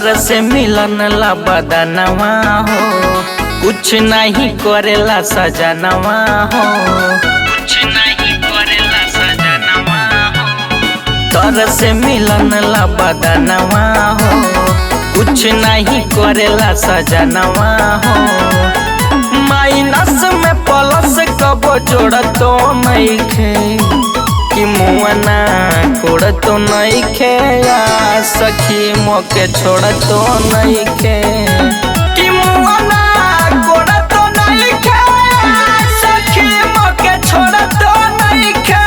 तर से मिलन ला बदनवा हो, कुछ नहीं करेला सजनवा हो, कुछ नहीं करेला सजनवा हो। तर से मिलन ला बदनवा हो, कुछ नहीं करेला सजनवा हो। माइनस में प्लस कबो जोड़ तो नहीं खे कि मुआना कोड़ तो नहीं खे, या सखी मोके छोड़ तो नहीं खे कि मुआना कोड़ तो नहीं खे, सखी मोके छोड़ तो नहीं खे।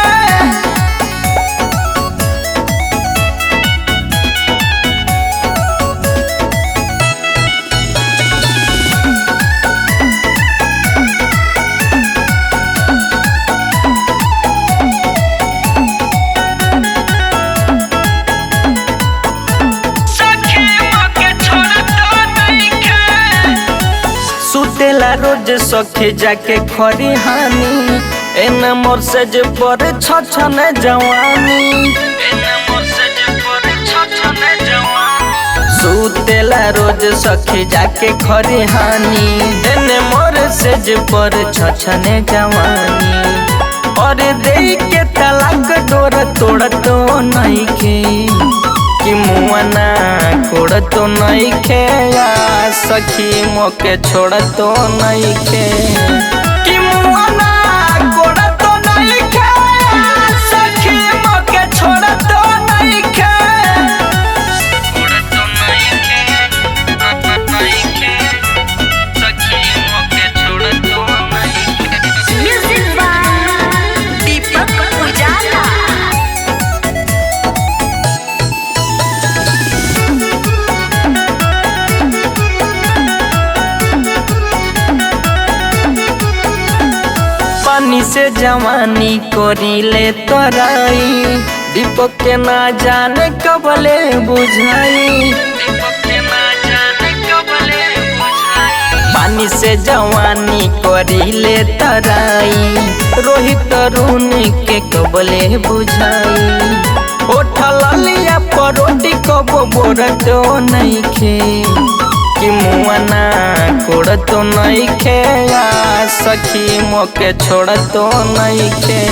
सुतेला रोज सखी जाके खरी हानी, एन मोर सेज पर छछन जवानी। सुतेला रोज सखी जाके खरी हानी, एन मोर सेज पर छछन जवानी। और दे के तलाक डोर तोड़ तो नहीं खे कि मुआना कोड़ तो नहीं खे, या सखी मोके छोड़ तो नहीं खे कि मुआना कोड़ तो नहीं खे, सखी मोके छोड़ तो नहीं खे। कोड़ तो नहीं खे, सखी मोके छोड़ तो नहीं खे। म्यूजिक बाय दीपक उजाला। पानी से जवानी कोरीले तराई, दीपक के ना जाने कबले बुझाई। पानी से जवानी कोरीले तराई, रोहित रून के कबले बुझाई। उठल लिया परोटी कबो बोर तो नहीं खे कि मुआना कोड़ तो नहीं खे, या सखी मोके छोड़ तो नहीं खे।